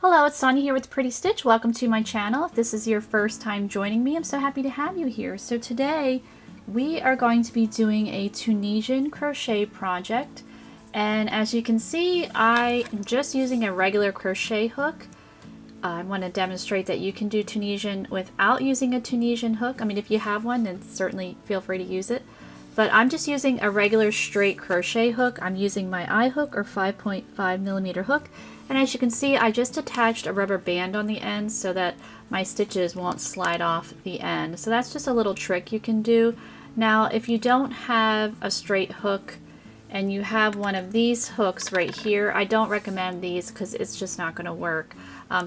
Hello, it's Sonia here with Pretty Stitch. Welcome to my channel. If this is your first time joining me, I'm so happy to have you here. So today we are going to be doing a Tunisian crochet project. And as you can see, I am just using a regular crochet hook. I want to demonstrate that you can do Tunisian without using a Tunisian hook. I mean, if you have one, then certainly feel free to use it. But I'm just using a regular straight crochet hook. I'm using my eye hook or 5.5mm hook. And as you can see, I just attached a rubber band on the end so that my stitches won't slide off the end. So that's just a little trick you can do. Now, if you don't have a straight hook and you have one of these hooks right here, I don't recommend these because it's just not going to work.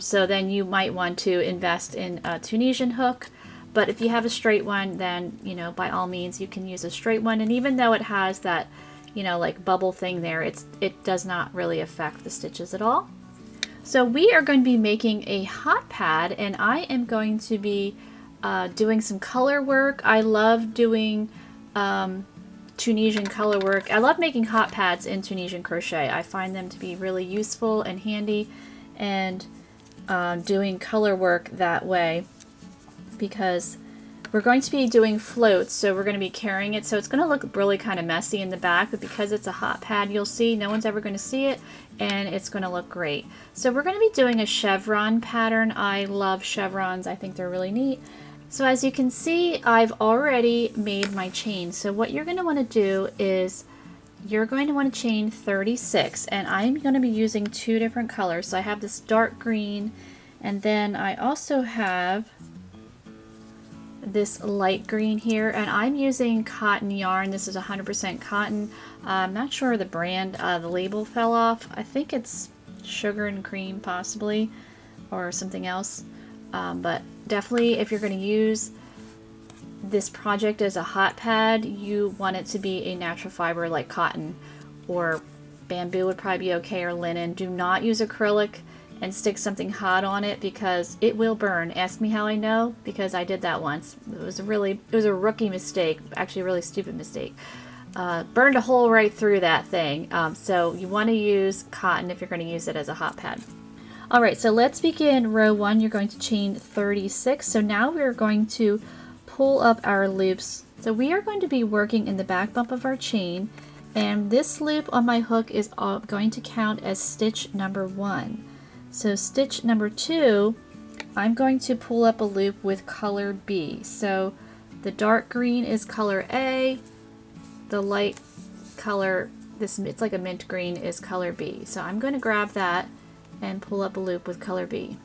So then you might want to invest in a Tunisian hook. But if you have a straight one, then, you know, by all means, you can use a straight one. And even though it has that, you know, like bubble thing there, it does not really affect the stitches at all. So we are going to be making a hot pad, and I am going to be doing some color work. I love doing Tunisian color work. I love making hot pads in Tunisian crochet. I find them to be really useful and handy, and doing color work that way, because we're going to be doing floats, so we're going to be carrying it, so it's going to look really kind of messy in the back, but because it's a hot pad, you'll see no one's ever going to see it, and it's going to look great. So we're going to be doing a chevron pattern. I love chevrons. I think they're really neat. So as you can see, I've already made my chain. So what you're going to want to do is you're going to want to chain 36, and I'm going to be using two different colors. So I have this dark green, and then I also have this light green here, and I'm using cotton yarn. This is 100% cotton. I'm not sure the brand, the label fell off. I think it's Sugar and Cream possibly, or something else. But definitely if you're going to use this project as a hot pad, you want it to be a natural fiber like cotton, or bamboo would probably be okay, or linen. Do not use acrylic and stick something hot on it because it will burn. Ask me how I know, because I did that once. It was a rookie mistake, actually a really stupid mistake. Burned a hole right through that thing. So you want to use cotton if you're going to use it as a hot pad. Alright, so let's begin row 1. You're going to chain 36. So now we're going to pull up our loops. So we are going to be working in the back bump of our chain, and this loop on my hook is going to count as stitch number 1. So stitch number 2, I'm going to pull up a loop with color B. So the dark green is color A, the light color, it's like a mint green, is color B. So I'm going to grab that and pull up a loop with color B.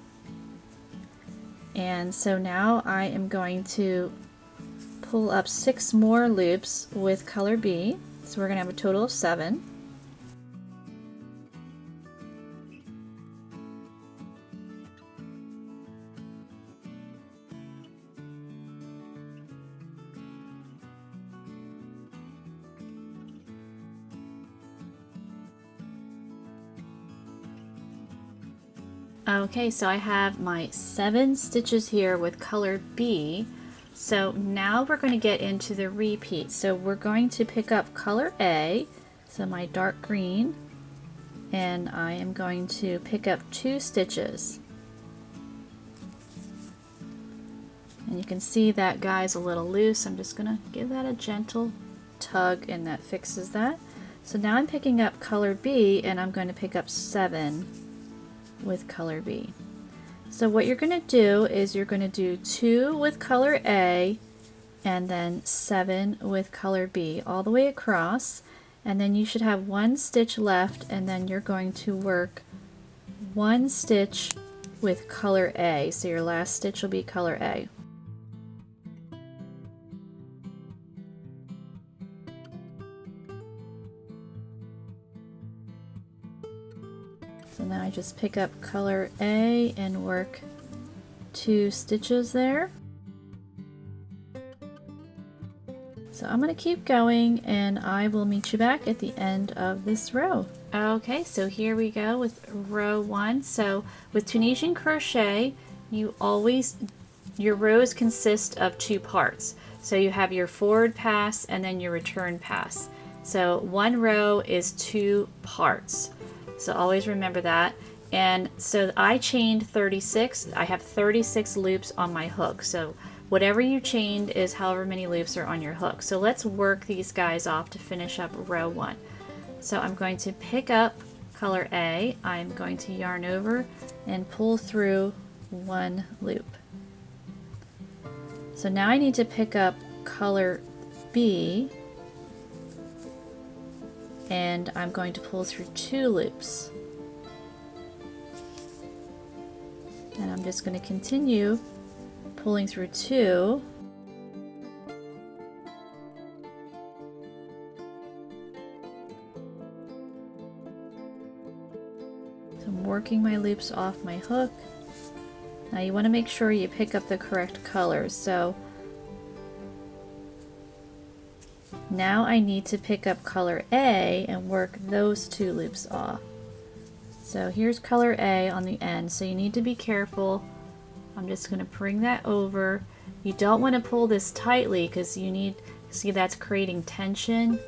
And so now I am going to pull up 6 more loops with color B. So we're going to have a total of 7. Okay, so I have my 7 stitches here with color B. So now we're going to get into the repeat. So we're going to pick up color A, so my dark green, and I am going to pick up 2 stitches. And you can see that guy's a little loose. I'm just going to give that a gentle tug, and that fixes that. So now I'm picking up color B, and I'm going to pick up 7 with color B. So what you're going to do is you're going to do 2 with color A and then 7 with color B all the way across, and then you should have 1 stitch left, and then you're going to work 1 stitch with color A. So your last stitch will be color A. So now I just pick up color A and work 2 stitches there. So I'm going to keep going, and I will meet you back at the end of this row. Okay, so here we go with row 1. So with Tunisian crochet, your rows consist of 2 parts. So you have your forward pass and then your return pass. So one row is 2 parts. So always remember that. And so I chained 36. I have 36 loops on my hook. So whatever you chained is however many loops are on your hook. So let's work these guys off to finish up row 1. So I'm going to pick up color A. I'm going to yarn over and pull through 1 loop. So now I need to pick up color B, and I'm going to pull through 2 loops. And I'm just going to continue pulling through 2. So I'm working my loops off my hook. Now you want to make sure you pick up the correct colors. So now I need to pick up color A and work those 2 loops off. So here's color A on the end, so you need to be careful. I'm just going to bring that over. You don't want to pull this tightly because you need, see that's creating tension.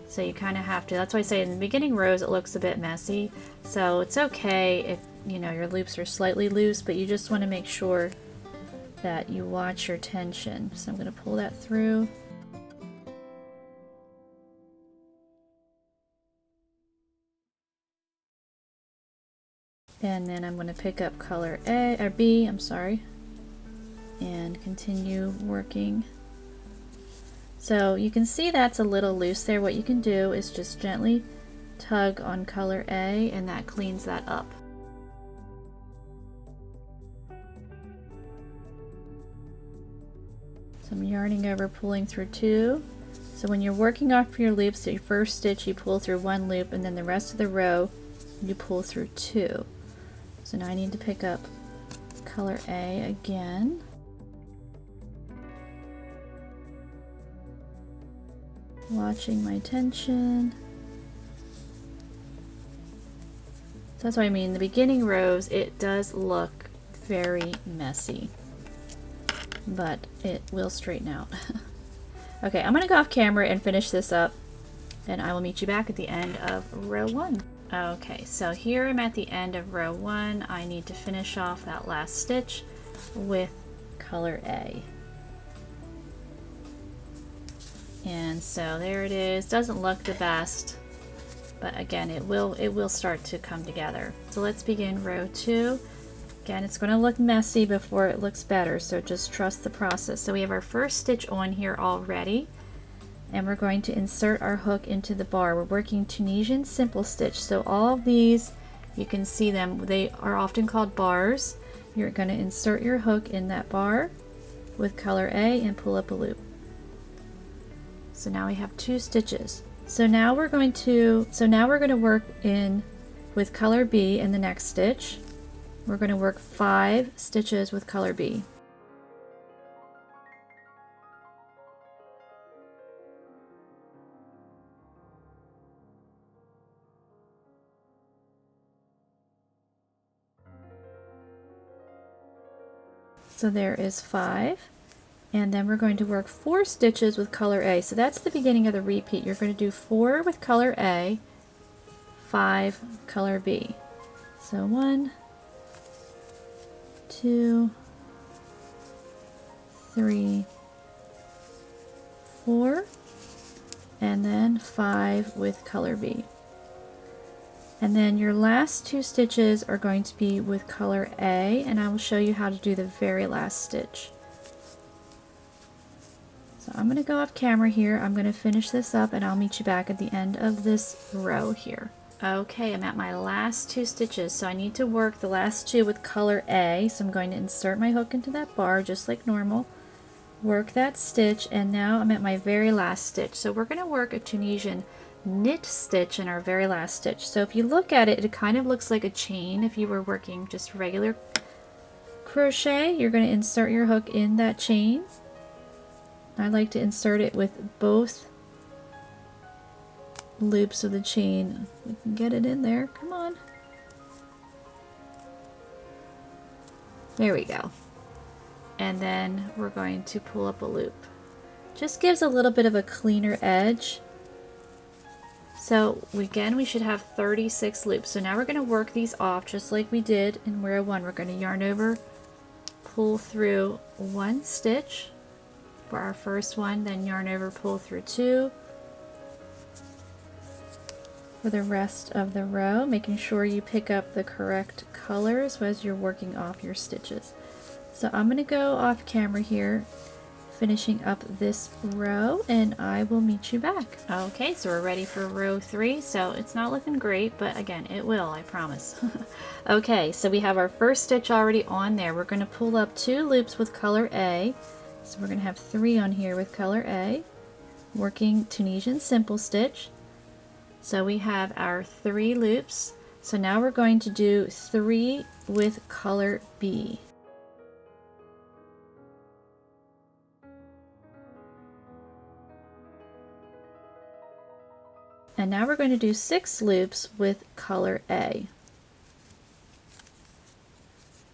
So you kind of have to, that's why I say in the beginning rows it looks a bit messy. So it's okay if you know your loops are slightly loose, but you just want to make sure that you watch your tension. So I'm going to pull that through. And then I'm going to pick up color A or B, I'm sorry, and continue working. So you can see that's a little loose there. What you can do is just gently tug on color A and that cleans that up. So I'm yarning over, pulling through 2. So when you're working off your loops, your first stitch you pull through 1 loop, and then the rest of the row you pull through 2. So now I need to pick up color A again. Watching my tension. So that's what I mean. The beginning rows, it does look very messy, but it will straighten out. Okay, I'm gonna go off camera and finish this up, and I will meet you back at the end of row 1. Okay, so here I'm at the end of row 1. I need to finish off that last stitch with color A. And so there it is. Doesn't look the best, but again, it will start to come together. So let's begin row 2. Again, it's going to look messy before it looks better, so just trust the process. So we have our first stitch on here already, and we're going to insert our hook into the bar. We're working Tunisian simple stitch. So all of these, you can see them, they are often called bars. You're going to insert your hook in that bar with color A and pull up a loop. So now we have 2 stitches. So now we're going to work in with color B in the next stitch. We're going to work 5 stitches with color B. So there is 5, and then we're going to work 4 stitches with color A. So that's the beginning of the repeat. You're going to do 4 with color A, 5 color B. So 1, 2, 3, 4, and then 5 with color B. And then your last 2 stitches are going to be with color A, and I will show you how to do the very last stitch. So I'm going to go off camera here. I'm going to finish this up, and I'll meet you back at the end of this row here. Okay, I'm at my last 2 stitches, so I need to work the last 2 with color A. So I'm going to insert my hook into that bar just like normal, work that stitch, and now I'm at my very last stitch. So we're going to work a Tunisian knit stitch in our very last stitch. So if you look at it, it kind of looks like a chain. If you were working just regular crochet, you're going to insert your hook in that chain. I like to insert it with both loops of the chain. We can get it in there. Come on. There we go. And then we're going to pull up a loop. Just gives a little bit of a cleaner edge. So again, we should have 36 loops. So now we're going to work these off just like we did in row 1. We're going to yarn over, pull through 1 stitch for our first one, then yarn over, pull through 2 for the rest of the row, making sure you pick up the correct colors as you're working off your stitches. So I'm going to go off camera here, finishing up this row, and I will meet you back. Okay, so we're ready for row 3. So it's not looking great, but again, it will, I promise. Okay, so we have our first stitch already on there. We're going to pull up 2 loops with color A. So we're going to have 3 on here with color A, working Tunisian simple stitch. So we have our 3 loops. So now we're going to do 3 with color B. And now we're going to do 6 loops with color A.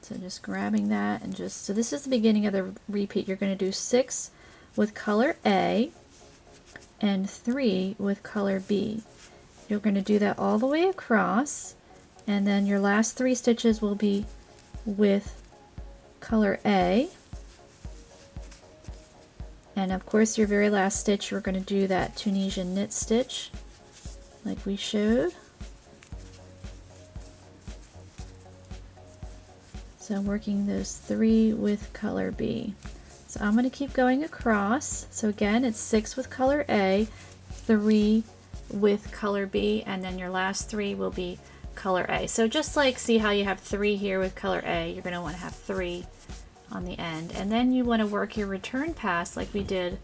So just grabbing that and just, so this is the beginning of the repeat. You're going to do 6 with color A and 3 with color B. You're going to do that all the way across, and then your last 3 stitches will be with color A. And of course your very last stitch, you're going to do that Tunisian knit stitch like we showed. So I'm working those 3 with color B. So I'm going to keep going across. So again, it's 6 with color A, 3 with color B, and then your last 3 will be color A. So just like, see how you have 3 here with color A, you're going to want to have 3 on the end. And then you want to work your return pass like we did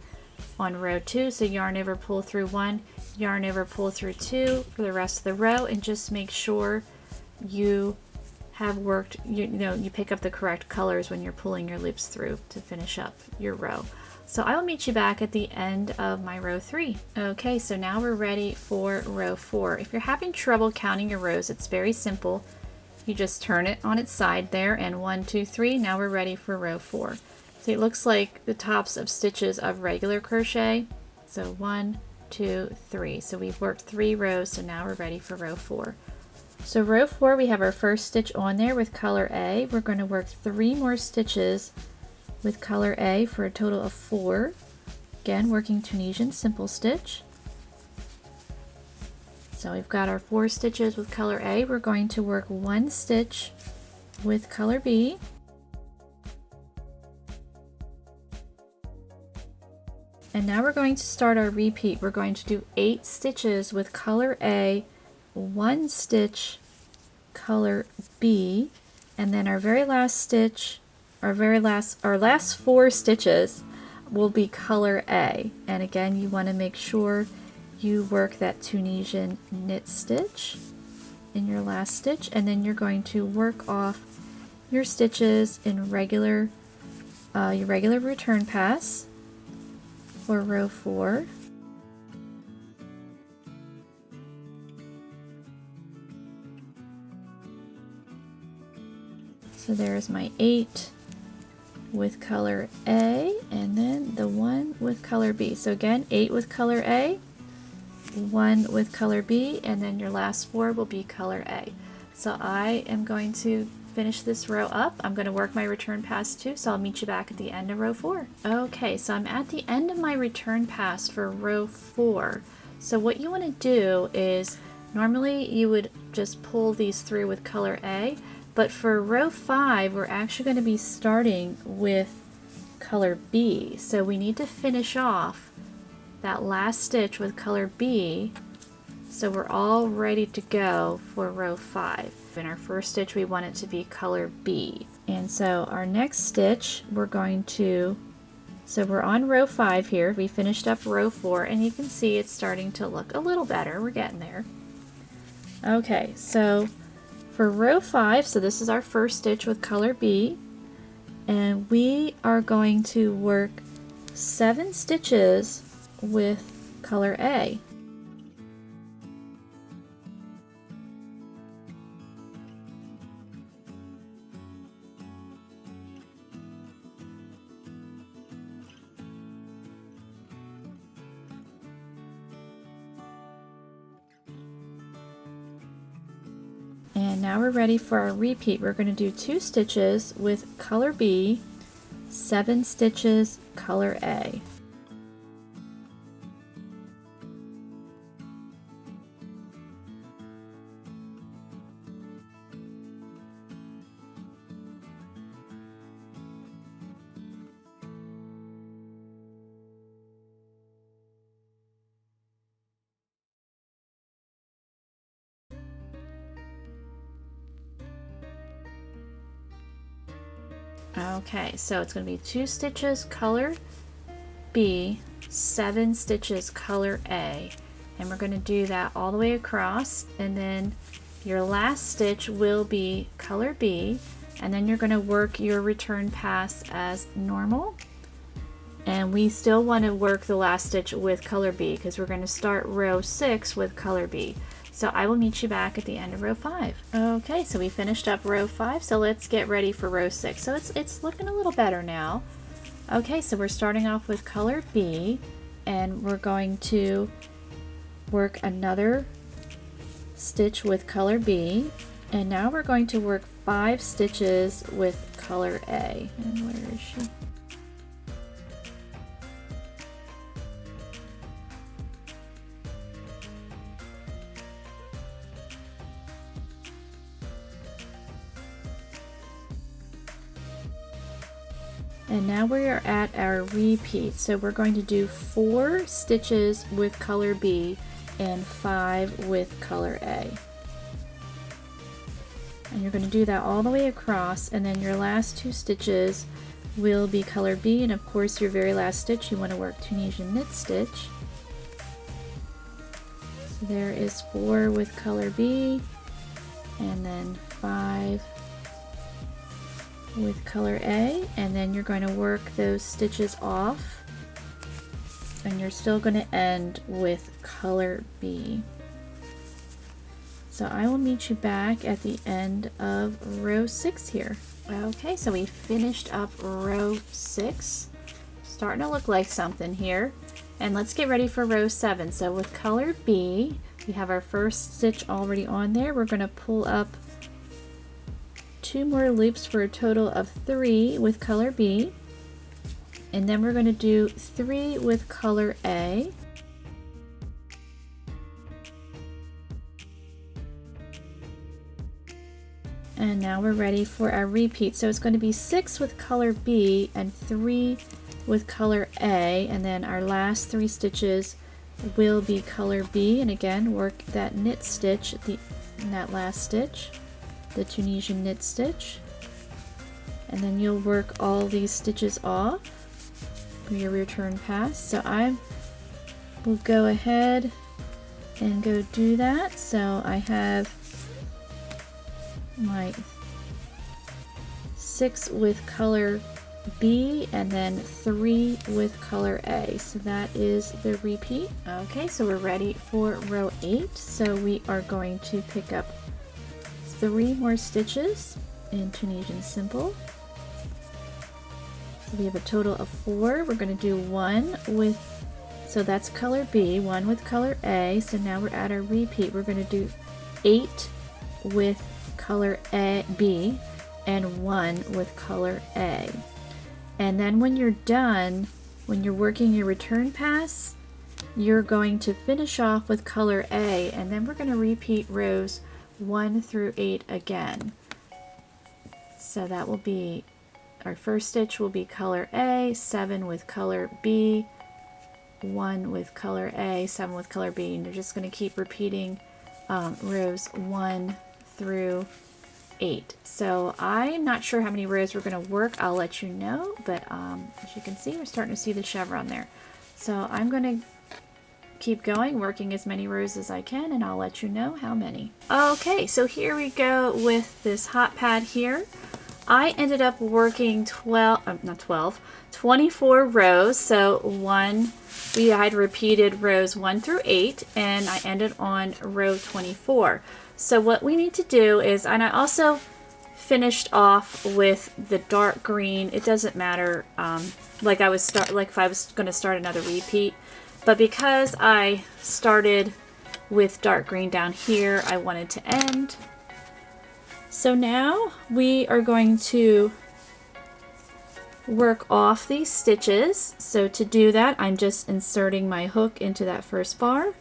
on row 2. So yarn over, pull through 1, yarn over, pull through 2 for the rest of the row, and just make sure you have worked, you know, you pick up the correct colors when you're pulling your loops through to finish up your row. So I will meet you back at the end of my row 3. Okay, so now we're ready for row 4. If you're having trouble counting your rows, it's very simple. You just turn it on its side there, and 1, 2, 3. Now we're ready for row 4. So it looks like the tops of stitches of regular crochet. So 1, 2, 3. So we've worked 3 rows, so now we're ready for row 4. So row 4, we have our first stitch on there with color A. We're going to work 3 more stitches with color A for a total of 4. Again, working Tunisian simple stitch. So we've got our 4 stitches with color A. We're going to work 1 stitch with color B. And now we're going to start our repeat. We're going to do 8 stitches with color A, 1 stitch color B, and then our very last stitch, our last 4 stitches will be color A. And again, you want to make sure you work that Tunisian knit stitch in your last stitch, and then you're going to work off your stitches in your regular return pass for row 4. So there's my 8 with color A, and then the 1 with color B. So again, 8 with color A, 1 with color B, and then your last 4 will be color A. So I am going to finish this row up. I'm going to work my return pass too, so I'll meet you back at the end of row 4. Okay, so I'm at the end of my return pass for row 4. So what you want to do is, normally you would just pull these through with color A, but for row 5, we're actually going to be starting with color B. So we need to finish off that last stitch with color B, so we're all ready to go for row 5. In our first stitch, we want it to be color B. And so our next stitch, we're going to, so we're on row 5 here. We finished up row 4, and you can see it's starting to look a little better. We're getting there. Okay, so for row 5, so this is our first stitch with color B, and we are going to work 7 stitches with color A. And now we're ready for our repeat. We're going to do 2 stitches with color B, 7 stitches color A. Okay, so it's going to be 2 stitches color B, 7 stitches color A, and we're going to do that all the way across, and then your last stitch will be color B, and then you're going to work your return pass as normal. And we still want to work the last stitch with color B because we're going to start row 6 with color B. So I will meet you back at the end of row 5. Okay, so we finished up row 5, so let's get ready for row 6. So it's looking a little better now. Okay, so we're starting off with color B, and we're going to work another stitch with color B, and now we're going to work 5 stitches with color A. And where is she? And now we are at our repeat. So we're going to do 4 stitches with color B and 5 with color A. And you're going to do that all the way across, and then your last 2 stitches will be color B, and of course your very last stitch you want to work Tunisian knit stitch. So there is 4 with color B, and then 5 with color A, and then you're going to work those stitches off, and you're still going to end with color B. So I will meet you back at the end of row 6 here. Okay, so we finished up row 6. Starting to look like something here. And let's get ready for row 7. So with color B, we have our first stitch already on there. We're going to pull up 2 more loops for a total of 3 with color B, and then we're going to do 3 with color A, and now we're ready for our repeat. So it's going to be 6 with color B and 3 with color A, and then our last 3 stitches will be color B, and again work that knit stitch in that last stitch, the Tunisian knit stitch, and then you'll work all these stitches off for your return pass. So I will go ahead and go do that. So I have my 6 with color B and then 3 with color A. So that is the repeat. Okay, so we're ready for row 8. So we are going to pick up 3 more stitches in Tunisian simple. So we have a total of 4. We're going to do 1 with, so that's color B, 1 with color A. So now we're at our repeat. We're going to do 8 with color B and 1 with color A. And then when you're done, when you're working your return pass, you're going to finish off with color A, and then we're going to repeat rows 1 through 8 again. So that will be, our first stitch will be color A, 7 with color B, 1 with color A, 7 with color B, and you're just going to keep repeating rows 1 through 8. So I'm not sure how many rows we're going to work. I'll let you know, but as you can see, we're starting to see the chevron there. So I'm going to keep going, working as many rows as I can, and I'll let you know how many. Okay, so here we go with this hot pad here. I ended up working 24 rows. So we had repeated rows 1 through 8, and I ended on row 24. So what we need to do is, and I also finished off with the dark green. It doesn't matter, like if I was going to start another repeat. But because I started with dark green down here, I wanted to end So now we are going to work off these stitches. So to do that, I'm just inserting my hook into that first bar,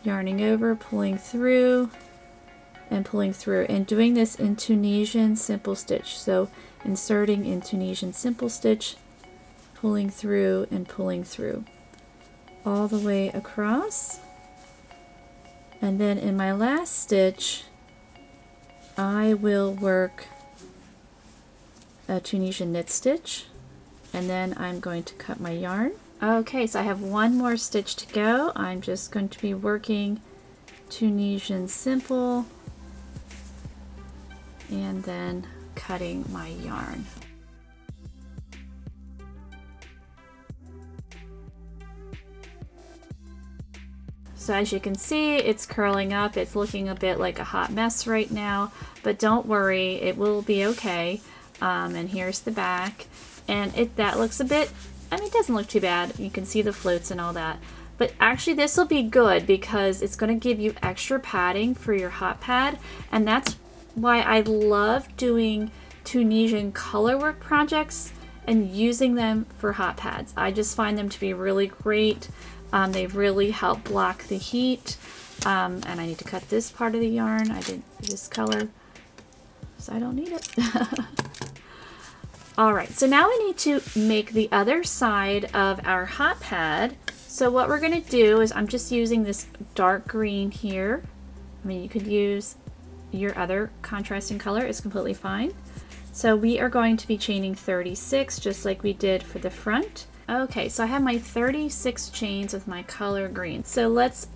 yarning over, pulling through, and pulling through, and doing this in Tunisian simple stitch. So inserting in Tunisian simple stitch, pulling through and pulling through all the way across. And then in my last stitch, I will work a Tunisian knit stitch, and then I'm going to cut my yarn. Okay, so I have one more stitch to go. I'm just going to be working Tunisian simple and then cutting my yarn. So as you can see, it's curling up. It's looking a bit like a hot mess right now, but don't worry, it will be okay. And here's the back, and that looks a bit, I mean, it doesn't look too bad. You can see the floats and all that. But actually this will be good because it's going to give you extra padding for your hot pad, and that's why I love doing Tunisian colorwork projects and using them for hot pads. I just find them to be really great. They really help block the heat. And I need to cut this part of the yarn. I did this color, so I don't need it. All right, so now we need to make the other side of our hot pad. So what we're gonna do is, I'm just using this dark green here. I mean, you could use your other contrasting color, it's completely fine. So we are going to be chaining 36, just like we did for the front. Okay, so I have my 36 chains with my color green. So let's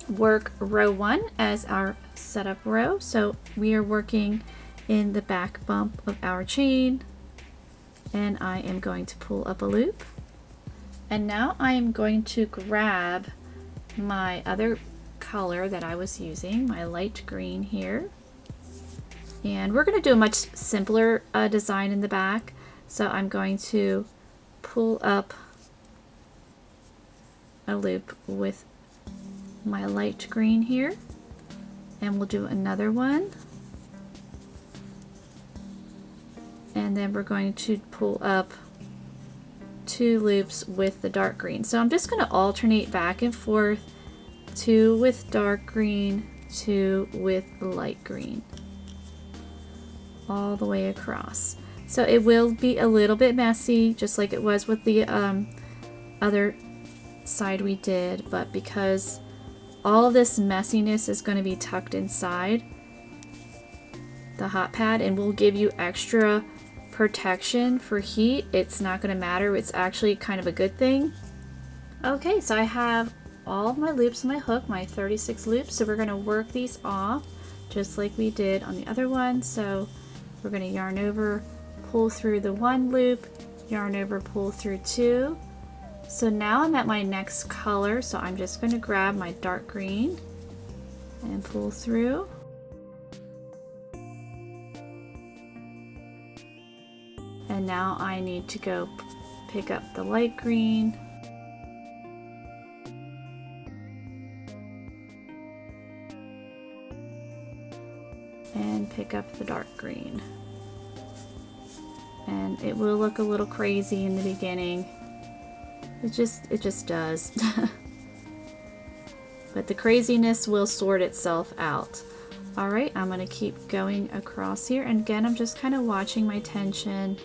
work row 1 as our setup row. So we are working in the back bump of our chain, and I am going to pull up a loop. And now I am going to grab my other color that I was using, my light green here. And we're going to do a much simpler design in the back. So I'm going to pull up a loop with my light green here, and we'll do another one. And then we're going to pull up 2 loops with the dark green. So I'm just going to alternate back and forth, 2 with dark green, 2 with light green, all the way across. So it will be a little bit messy, just like it was with the other side we did, but because all of this messiness is going to be tucked inside the hot pad and will give you extra protection for heat, it's not going to matter. It's actually kind of a good thing. Okay, so I have all of my loops on my hook, my 36 loops, so we're going to work these off just like we did on the other one. So we're going to yarn over, pull through the 1 loop, yarn over, pull through 2. So now I'm at my next color, so I'm just going to grab my dark green and pull through. And now I need to go pick up the light green and pick up the dark green. And it will look a little crazy in the beginning. It just does. But the craziness will sort itself out. All right, I'm going to keep going across here, and again I'm just kind of watching my tension,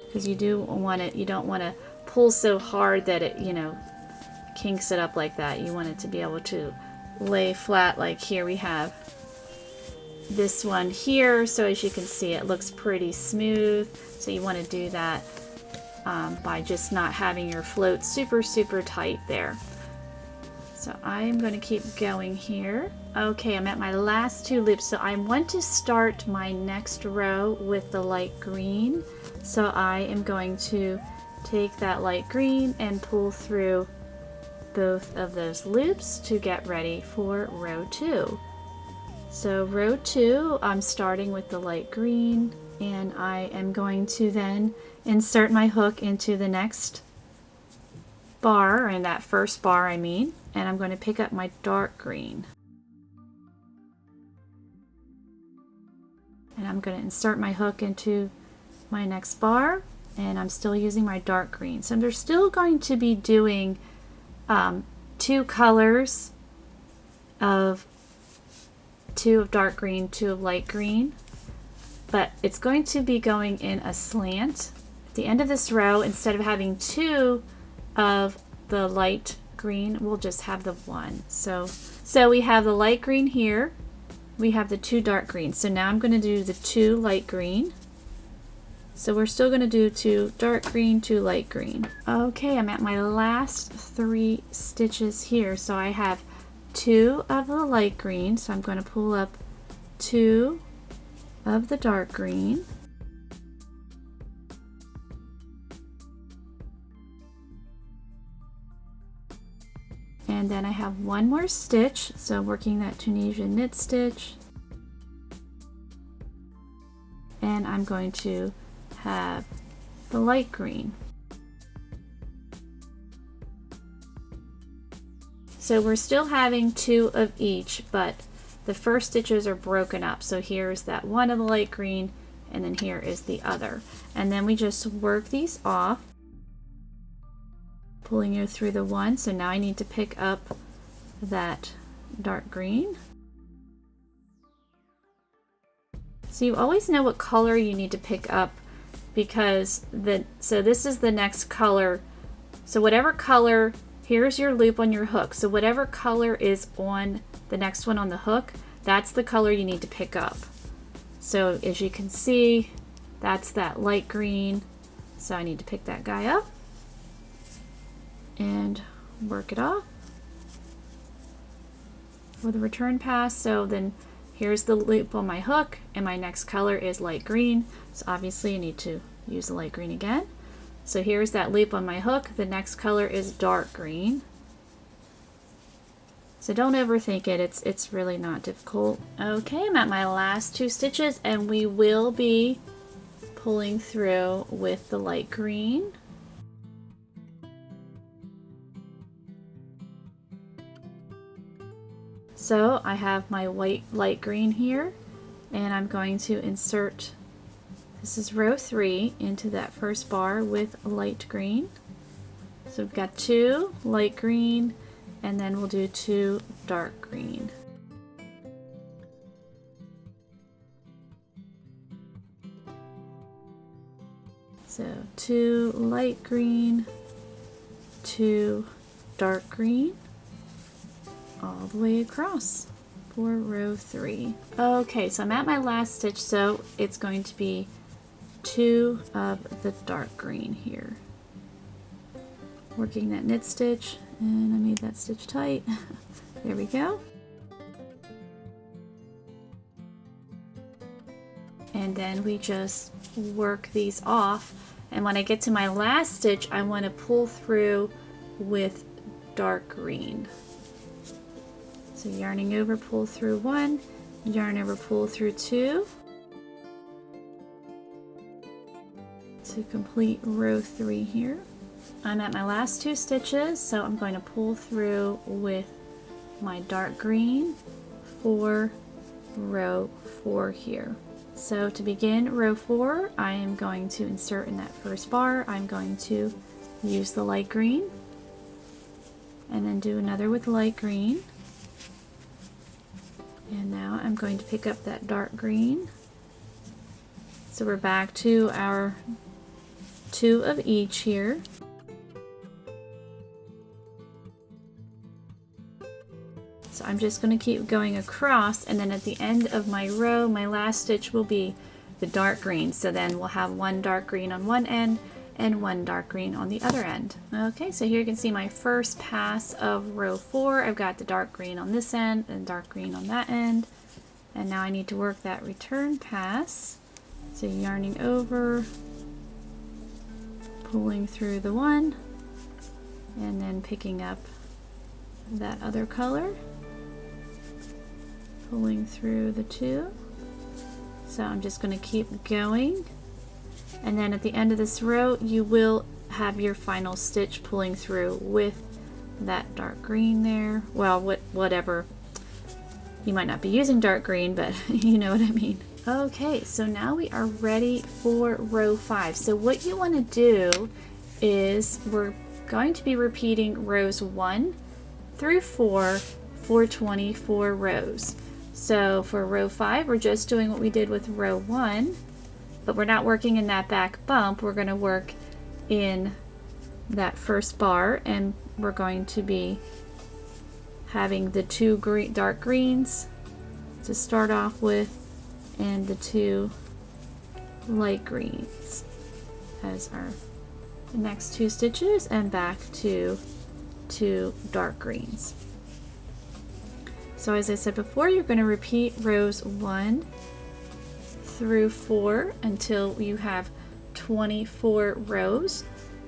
because you don't want to pull so hard that it, you know, kinks it up like that. You want it to be able to lay flat. Like here we have this one here, so as you can see it looks pretty smooth, so you want to do that by just not having your float super tight there. So I'm going to keep going here. Okay, I'm at my last 2 loops, so I want to start my next row with the light green. So I am going to take that light green and pull through both of those loops to get ready for row 2. So row 2, I'm starting with the light green, and I am going to then insert my hook into the next bar, or in that first bar I mean, and I'm going to pick up my dark green. And I'm going to insert my hook into my next bar, and I'm still using my dark green. So they're still going to be doing 2 colors of 2 of dark green, 2 of light green, but it's going to be going in a slant. At the end of this row, instead of having 2 of the light green, we'll just have the 1. So we have the light green here, we have the 2 dark greens. So now I'm going to do the 2 light green. So we're still going to do 2 dark green, 2 light green. Okay, I'm at my last 3 stitches here. So I have 2 of the light green, so I'm going to pull up 2 of the dark green. And then I have 1 more stitch, so working that Tunisian knit stitch. And I'm going to have the light green. So we're still having 2 of each, but the first stitches are broken up. So here's that 1 of the light green, and then here is the other. And then we just work these off, pulling you through the 1. So now I need to pick up that dark green. So you always know what color you need to pick up, because so this is the next color. So whatever color, here's your loop on your hook. So whatever color is on the next one on the hook, that's the color you need to pick up. So as you can see, that's that light green. So I need to pick that guy up and work it off with a return pass. So then here's the loop on my hook, and my next color is light green. So obviously I need to use the light green again. So here's that loop on my hook. The next color is dark green. So don't overthink it. It's really not difficult. Okay, I'm at my last 2 stitches, and we will be pulling through with the light green. So I have my light green here, and I'm going to insert, this is row 3, into that first bar with light green. So we've got 2 light green, and then we'll do 2 dark green. So 2 light green, 2 dark green, all the way across for row 3. Okay, so I'm at my last stitch, so it's going to be 2 of the dark green here. Working that knit stitch, and I made that stitch tight. There we go. And then we just work these off, and when I get to my last stitch, I want to pull through with dark green. So yarning over, pull through 1, yarn over, pull through 2 to complete row 3 here. I'm at my last 2 stitches, so I'm going to pull through with my dark green for row 4 here. So to begin row 4, I am going to insert in that first bar. I'm going to use the light green, and then do another with light green. And now I'm going to pick up that dark green. So we're back to our 2 of each here. So I'm just going to keep going across, and then at the end of my row, my last stitch will be the dark green. So then we'll have 1 dark green on one end and 1 dark green on the other end. Okay, so here you can see my first pass of row 4. I've got the dark green on this end and dark green on that end. And now I need to work that return pass. So yarning over, pulling through the 1, and then picking up that other color, pulling through the 2. So I'm just going to keep going. And then at the end of this row, you will have your final stitch pulling through with that dark green there. Well, whatever. You might not be using dark green, but you know what I mean. Okay, so now we are ready for row 5. So what you want to do is we're going to be repeating rows 1 through 4 for 24 rows. So for row 5, we're just doing what we did with row 1, but we're not working in that back bump. We're going to work in that first bar, and we're going to be having the two dark greens to start off with and the two light greens as our next 2 stitches, and back to 2 dark greens. So as I said before, you're going to repeat rows 1 through 4 until you have 24 rows,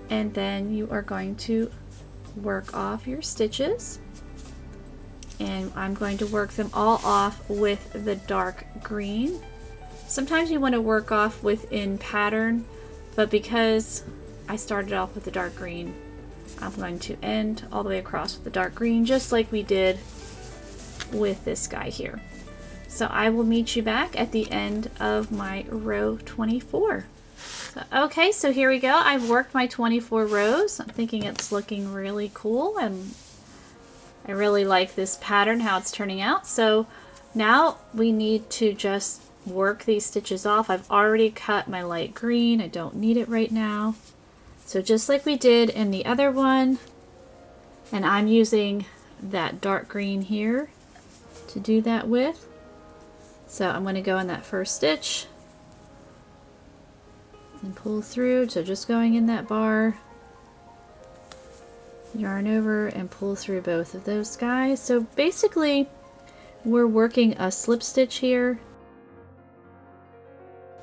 and then you are going to work off your stitches, and I'm going to work them all off with the dark green. Sometimes you want to work off within pattern, but because I started off with the dark green, I'm going to end all the way across with the dark green, just like we did with this guy here. So I will meet you back at the end of my row 24. Okay, so here we go. I've worked my 24 rows. I'm thinking it's looking really cool, and I really like this pattern, how it's turning out. So now we need to just work these stitches off. I've already cut my light green. I don't need it right now. So just like we did in the other one, and I'm using that dark green here to do that with. So I'm going to go in that first stitch and pull through. So just going in that bar, yarn over and pull through both of those guys. So basically we're working a slip stitch here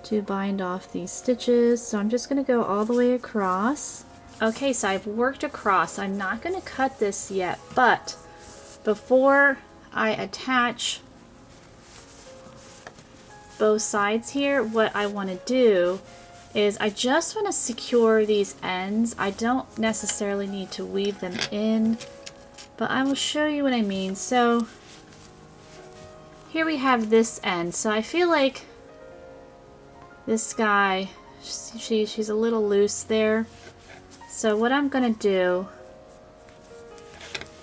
to bind off these stitches. So I'm just going to go all the way across. Okay, so I've worked across. I'm not going to cut this yet, but before I attach both sides here, what I want to do is I just want to secure these ends. I don't necessarily need to weave them in, but I will show you what I mean. So here we have this end. So I feel like this guy, she's a little loose there. So what I'm going to do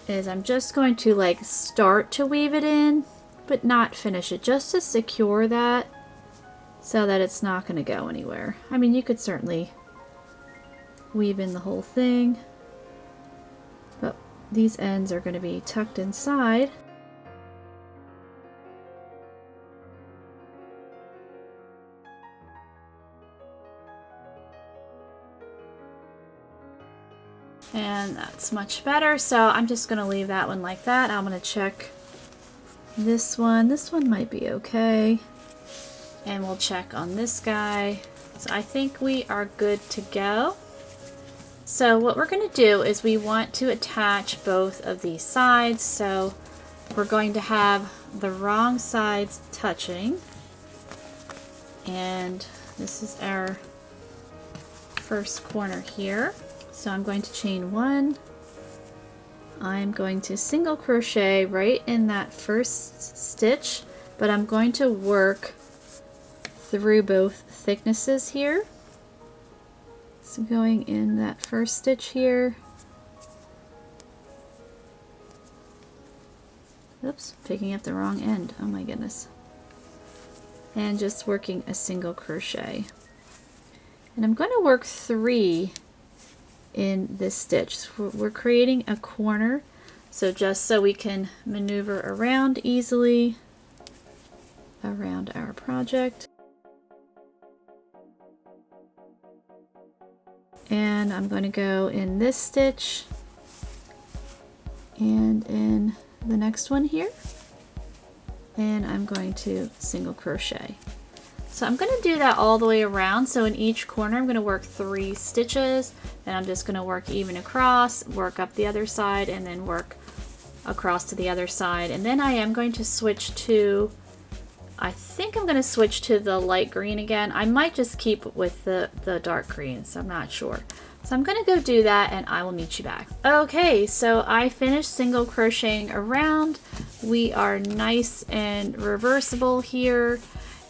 is I'm just going to like start to weave it in, but not finish it, just to secure that so that it's not going to go anywhere. I mean, you could certainly weave in the whole thing, but these ends are going to be tucked inside. And that's much better. So I'm just going to leave that one like that. I'm going to check this one. This one might be okay. And we'll check on this guy. So I think we are good to go. So what we're going to do is we want to attach both of these sides. So we're going to have the wrong sides touching. And this is our first corner here. So I'm going to chain 1. I'm going to single crochet right in that first stitch, but I'm going to work through both thicknesses here. So going in that first stitch here. Oops, picking up the wrong end. Oh my goodness. And just working a single crochet. And I'm going to work 3 in this stitch. So we're creating a corner, so just so we can maneuver around easily around our project. And I'm going to go in this stitch and in the next one here, and I'm going to single crochet. So I'm going to do that all the way around. So in each corner I'm going to work 3 stitches, then I'm just going to work even across, work up the other side, and then work across to the other side. And then I am going to switch to, I think I'm going to switch to the light green again. I might just keep with the dark green, so I'm not sure. So I'm going to go do that and I will meet you back. Okay, so I finished single crocheting around. We are nice and reversible here.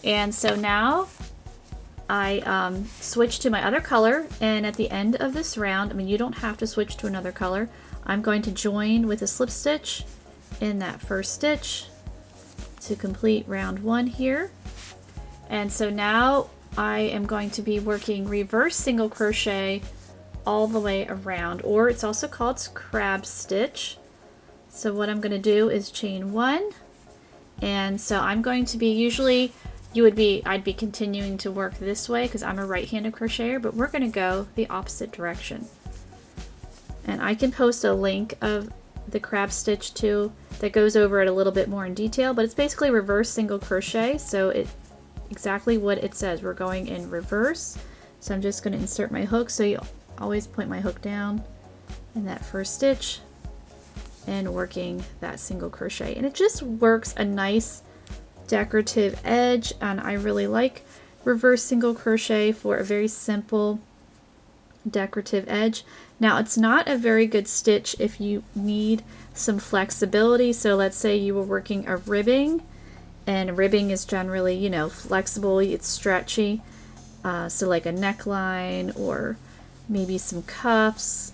And so now I switch to my other color, and at the end of this round, I mean, you don't have to switch to another color. I'm going to join with a slip stitch in that first stitch to complete round 1 here. And so now I am going to be working reverse single crochet all the way around, or it's also called crab stitch. So what I'm going to do is chain 1, and so I'm going to be, usually I'd be continuing to work this way because I'm a right-handed crocheter, but we're going to go the opposite direction. And I can post a link of the crab stitch too that goes over it a little bit more in detail, but it's basically reverse single crochet, so it exactly what it says. We're going in reverse. So I'm just going to insert my hook, so you always point my hook down in that first stitch and working that single crochet, and it just works a nice decorative edge. And I really like reverse single crochet for a very simple decorative edge. Now, it's not a very good stitch if you need some flexibility. So let's say you were working a ribbing, and ribbing is generally, you know, flexible, it's stretchy, so like a neckline or maybe some cuffs.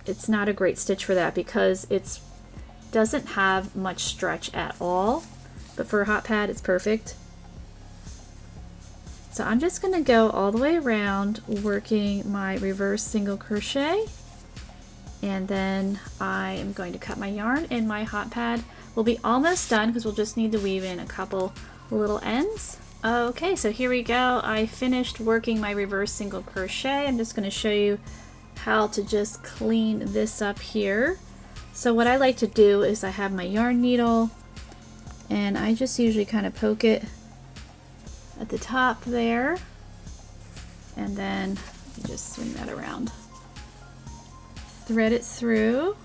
It's not a great stitch for that because it doesn't have much stretch at all, but for a hot pad it's perfect. So I'm just going to go all the way around working my reverse single crochet, and then I am going to cut my yarn, and my hot pad will be almost done because we'll just need to weave in a couple little ends. Okay, so here we go. I finished working my reverse single crochet. I'm just going to show you how to just clean this up here. So what I like to do is I have my yarn needle, and I just usually kind of poke it at the top there, and then you just swing that around. Thread it through.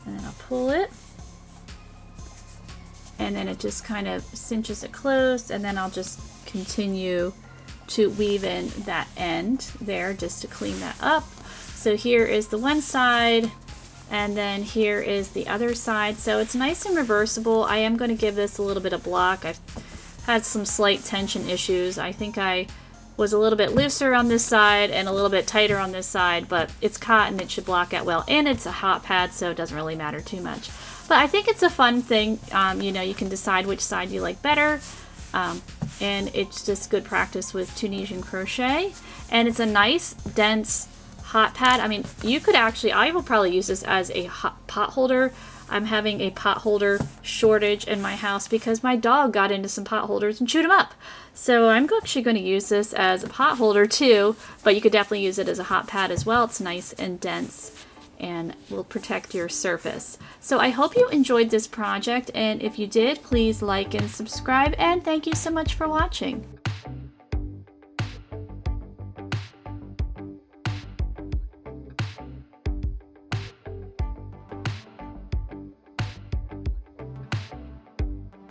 And then I'll pull it, and then it just kind of cinches it closed, and then I'll just continue to weave in that end there just to clean that up. So here is the one side, and then here is the other side. So it's nice and reversible. I am going to give this a little bit of block. I've had some slight tension issues. I think I was a little bit looser on this side and a little bit tighter on this side, but it's cotton, it should block out well, and it's a hot pad, so it doesn't really matter too much. But I think it's a fun thing. You know, you can decide which side you like better, and it's just good practice with Tunisian crochet, and it's a nice dense hot pad. I mean, you could actually, I will probably use this as a hot pot holder. I'm having a pot holder shortage in my house because my dog got into some pot holders and chewed them up. So I'm actually going to use this as a pot holder too, but you could definitely use it as a hot pad as well. It's nice and dense and will protect your surface. So I hope you enjoyed this project, and if you did, please like and subscribe, and thank you so much for watching.